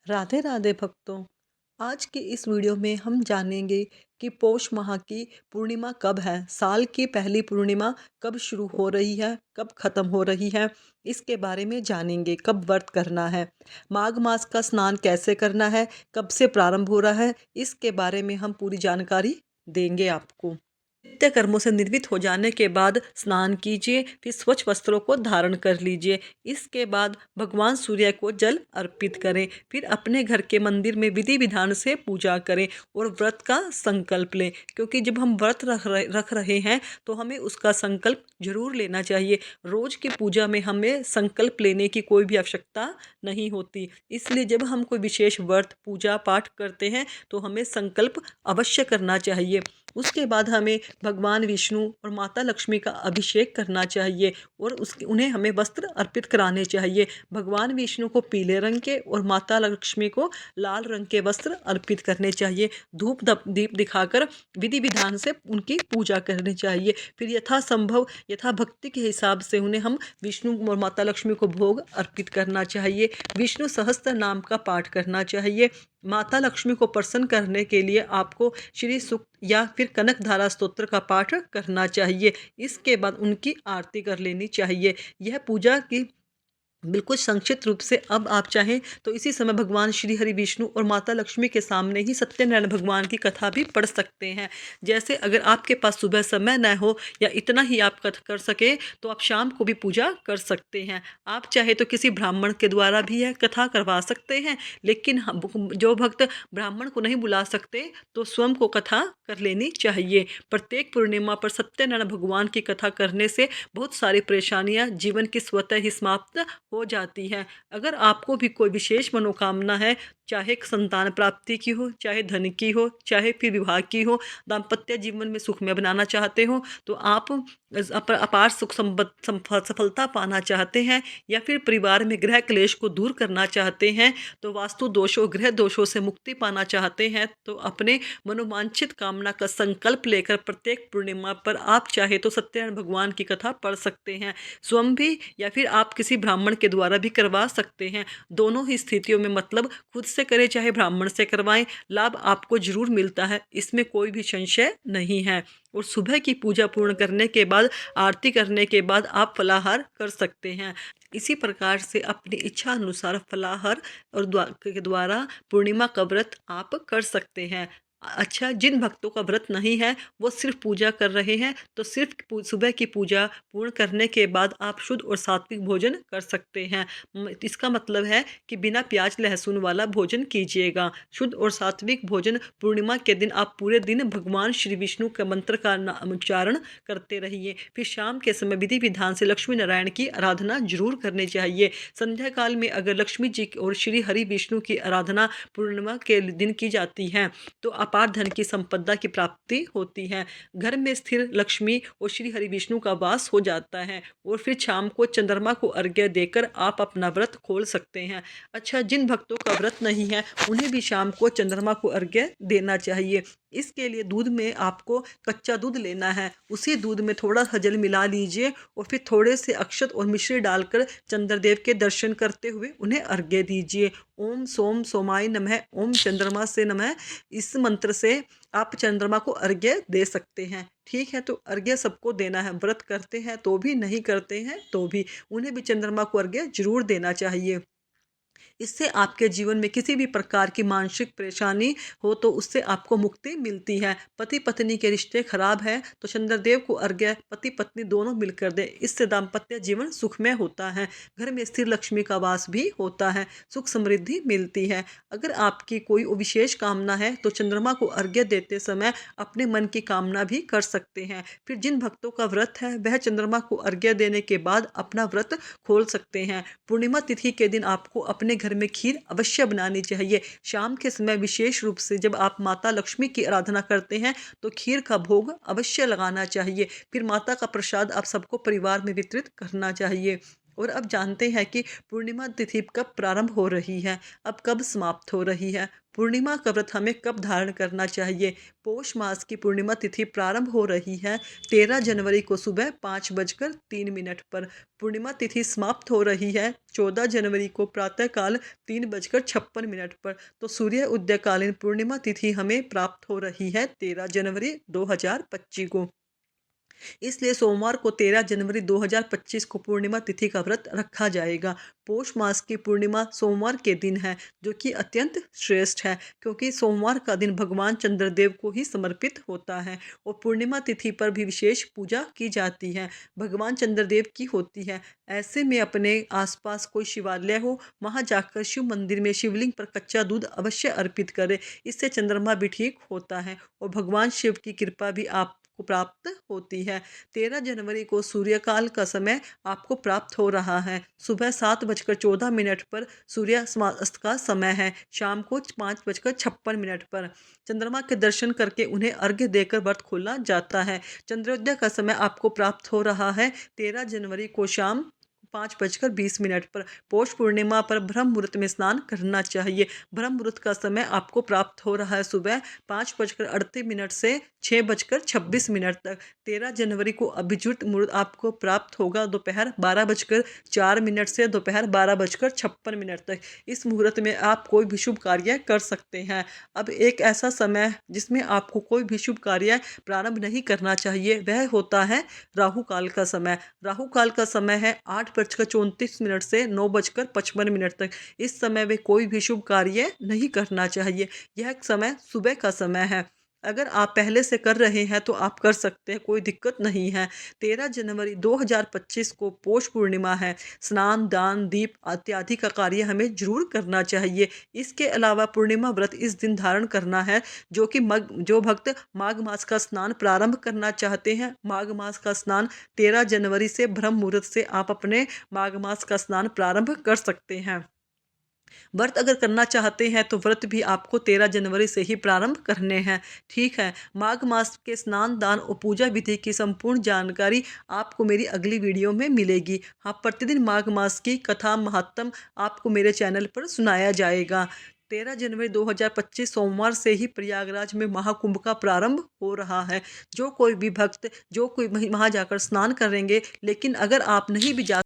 राधे राधे भक्तों। आज की इस वीडियो में हम जानेंगे कि पौष माह की पूर्णिमा कब है। साल की पहली पूर्णिमा कब शुरू हो रही है, कब खत्म हो रही है, इसके बारे में जानेंगे। कब व्रत करना है, माघ मास का स्नान कैसे करना है, कब से प्रारंभ हो रहा है, इसके बारे में हम पूरी जानकारी देंगे आपको। नित्य कर्मों से निर्वित हो जाने के बाद स्नान कीजिए, फिर स्वच्छ वस्त्रों को धारण कर लीजिए। इसके बाद भगवान सूर्य को जल अर्पित करें, फिर अपने घर के मंदिर में विधि विधान से पूजा करें और व्रत का संकल्प लें। क्योंकि जब हम व्रत रख रहे हैं तो हमें उसका संकल्प जरूर लेना चाहिए। रोज की पूजा में हमें संकल्प लेने की कोई भी आवश्यकता नहीं होती, इसलिए जब हम कोई विशेष व्रत पूजा पाठ करते हैं तो हमें संकल्प अवश्य करना चाहिए। उसके बाद हमें भगवान विष्णु और माता लक्ष्मी का अभिषेक करना चाहिए और उसके उन्हें हमें वस्त्र अर्पित कराने चाहिए। भगवान विष्णु को पीले रंग के और माता लक्ष्मी को लाल रंग के वस्त्र अर्पित करने चाहिए। धूप दीप दिखाकर विधि विधान से उनकी पूजा करनी चाहिए। फिर यथासंभव यथा भक्ति के हिसाब से उन्हें हम विष्णु और माता लक्ष्मी को भोग अर्पित करना चाहिए। विष्णु सहस्त्र नाम का पाठ करना चाहिए। माता लक्ष्मी को प्रसन्न करने के लिए आपको श्री सुक्त या फिर कनक धारा स्तोत्र का पाठ करना चाहिए। इसके बाद उनकी आरती कर लेनी चाहिए। यह पूजा की बिल्कुल संक्षिप्त रूप से। अब आप चाहें तो इसी समय भगवान श्री हरि विष्णु और माता लक्ष्मी के सामने ही सत्यनारायण भगवान की कथा भी पढ़ सकते हैं। जैसे अगर आपके पास सुबह समय न हो या इतना ही आप कथा कर सके तो आप शाम को भी पूजा कर सकते हैं। आप चाहे तो किसी ब्राह्मण के द्वारा भी यह कथा करवा सकते हैं, लेकिन जो भक्त ब्राह्मण को नहीं बुला सकते तो स्वयं को कथा कर लेनी चाहिए। प्रत्येक पूर्णिमा पर सत्यनारायण भगवान की कथा करने से बहुत सारी परेशानियां जीवन की स्वतः ही समाप्त हो जाती है। अगर आपको भी कोई विशेष मनोकामना है, चाहे संतान प्राप्ति की हो, चाहे धन की हो, चाहे फिर विवाह की हो, दाम्पत्य जीवन में सुखमय बनाना चाहते हो, तो आप अपार सुख सफलता पाना चाहते हैं, या फिर परिवार में गृह क्लेश को दूर करना चाहते हैं, तो वास्तु दोषों गृह दोषों से मुक्ति पाना चाहते हैं, तो अपने मनोवांछित कामना का संकल्प लेकर प्रत्येक पूर्णिमा पर आप चाहे तो सत्यनारायण भगवान की कथा पढ़ सकते हैं, स्वयं भी या फिर आप किसी ब्राह्मण के द्वारा भी करवा सकते हैं। दोनों ही स्थितियों में मतलब खुद से करें चाहे ब्राह्मण से करवाएं, लाभ आपको जरूर मिलता है, इसमें कोई भी संशय नहीं है। और सुबह की पूजा पूर्ण करने के बाद आरती करने के बाद आप फलाहार कर सकते हैं। इसी प्रकार से अपनी इच्छा अनुसार फलाहार और के द्वारा पूर्णिमा का व्रत आप कर सकते हैं। अच्छा, जिन भक्तों का व्रत नहीं है वो सिर्फ पूजा कर रहे हैं, तो सिर्फ सुबह की पूजा पूर्ण करने के बाद आप शुद्ध और सात्विक भोजन कर सकते हैं। इसका मतलब है कि बिना प्याज लहसुन वाला भोजन कीजिएगा। शुद्ध और सात्विक भोजन पूर्णिमा के दिन आप पूरे दिन भगवान श्री विष्णु के मंत्र का उच्चारण करते रहिए। फिर शाम के समय विधि विधान से लक्ष्मी नारायण की आराधना जरूर करनी चाहिए। संध्या काल में अगर लक्ष्मी जी और श्री हरि विष्णु की आराधना पूर्णिमा के दिन की जाती है तो अपार धन की संपदा की प्राप्ति होती है। घर में स्थिर लक्ष्मी और श्री हरि विष्णु का वास हो जाता है। और फिर शाम को चंद्रमा को अर्घ्य देकर आप अपना व्रत खोल सकते हैं। अच्छा, जिन भक्तों का व्रत नहीं है उन्हें भी शाम को चंद्रमा को अर्घ्य देना चाहिए। इसके लिए दूध में आपको कच्चा दूध लेना है, उसी दूध में थोड़ा सा जल मिला लीजिए और फिर थोड़े से अक्षत और मिश्री डालकर चंद्रदेव के दर्शन करते हुए उन्हें अर्घ्य दीजिए। ओम सोम सोमाय नमः, ओम चंद्रमा से नमः, इस मंत्र से आप चंद्रमा को अर्घ्य दे सकते हैं। ठीक है, तो अर्घ्य सबको देना है, व्रत करते हैं तो भी, नहीं करते हैं तो भी, उन्हें भी चंद्रमा को अर्घ्य जरूर देना चाहिए। इससे आपके जीवन में किसी भी प्रकार की मानसिक परेशानी हो तो उससे आपको मुक्ति मिलती है। पति पत्नी के रिश्ते खराब हैं तो चंद्रदेव को अर्घ्य पति पत्नी दोनों मिलकर दें, इससे दाम्पत्य जीवन सुखमय होता है। घर में स्थिर लक्ष्मी का वास भी होता है, सुख समृद्धि मिलती है। अगर आपकी कोई विशेष कामना है तो चंद्रमा को अर्घ्य देते समय अपने मन की कामना भी कर सकते हैं। फिर जिन भक्तों का व्रत है वह चंद्रमा को अर्घ्य देने के बाद अपना व्रत खोल सकते हैं। पूर्णिमा तिथि के दिन आपको अपने घर में खीर अवश्य बनानी चाहिए। शाम के समय विशेष रूप से जब आप माता लक्ष्मी की आराधना करते हैं तो खीर का भोग अवश्य लगाना चाहिए। फिर माता का प्रसाद आप सबको परिवार में वितरित करना चाहिए। और अब जानते हैं कि पूर्णिमा तिथि कब प्रारंभ हो रही है, अब कब समाप्त हो रही है। पूर्णिमा का व्रत हमें कब धारण करना चाहिए। पौष मास की पूर्णिमा तिथि प्रारंभ हो रही है 13 जनवरी को सुबह 5:03 पर। पूर्णिमा तिथि समाप्त हो रही है 14 जनवरी को प्रातःकाल 3:56 पर। तो सूर्य उदयकालीन पूर्णिमा तिथि हमें प्राप्त हो रही है 13 जनवरी 2025 को। इसलिए सोमवार को 13 जनवरी 2025 को पूर्णिमा तिथि का व्रत रखा जाएगा। पौष मास की पूर्णिमा सोमवार के दिन है, जो कि अत्यंत श्रेष्ठ है, क्योंकि सोमवार का दिन भगवान चंद्रदेव को ही समर्पित होता है और पूर्णिमा तिथि पर भी विशेष पूजा की जाती है, भगवान चंद्रदेव की होती है। ऐसे में अपने आसपास कोई शिवालय हो, वहाँ जाकर शिव मंदिर में शिवलिंग पर कच्चा दूध अवश्य अर्पित करें। इससे चंद्रमा भी ठीक होता है और भगवान शिव की कृपा भी आप को प्राप्त होती है। 13 जनवरी को सूर्यकाल का समय आपको प्राप्त हो रहा है। सुबह 7:14 पर सूर्यास्त का समय है। शाम को 5:56 पर चंद्रमा के दर्शन करके उन्हें अर्घ्य देकर व्रत खोला जाता है। चंद्रोदय का समय आपको प्राप्त हो रहा है 13 जनवरी को शाम 5:20 पर। पौष पूर्णिमा पर ब्रह्म मुहूर्त में स्नान करना चाहिए। ब्रह्म मुहूर्त का समय आपको प्राप्त हो रहा है सुबह 5:38 से 6:26 तक। 13 जनवरी को अभिजित मुहूर्त आपको प्राप्त होगा दोपहर 12:04 से दोपहर 12:56 तक। इस मुहूर्त में आप कोई भी शुभ कार्य कर सकते हैं। अब एक ऐसा समय जिसमें आपको कोई भी शुभ कार्य प्रारंभ नहीं करना चाहिए, वह होता है राहु काल का समय। राहु काल का समय है 8:34 से 9:55 तक। इस समय में कोई भी शुभ कार्य नहीं करना चाहिए। यह समय सुबह का समय है। अगर आप पहले से कर रहे हैं तो आप कर सकते हैं, कोई दिक्कत नहीं है। 13 जनवरी 2025 को पौष पूर्णिमा है। स्नान, दान, दीप इत्यादि का कार्य हमें जरूर करना चाहिए। इसके अलावा पूर्णिमा व्रत इस दिन धारण करना है, जो भक्त माघ मास का स्नान प्रारंभ करना चाहते हैं। माघ मास का स्नान 13 जनवरी से ब्रह्म मुहूर्त से आप अपने माघ मास का स्नान प्रारंभ कर सकते हैं। व्रत अगर करना चाहते हैं तो व्रत भी आपको 13 जनवरी से ही प्रारंभ करने हैं। ठीक है। माघ मास के स्नान, दान और पूजा विधि की संपूर्ण जानकारी आपको मेरी अगली वीडियो में मिलेगी। हाँ, प्रतिदिन माघ मास की कथा महात्म आपको मेरे चैनल पर सुनाया जाएगा। 13 जनवरी 2025 सोमवार से ही प्रयागराज में महाकुंभ का प्रारंभ हो रहा है। जो कोई भी भक्त, जो कोई वहाँ जाकर स्नान करेंगे, लेकिन अगर आप नहीं भी जा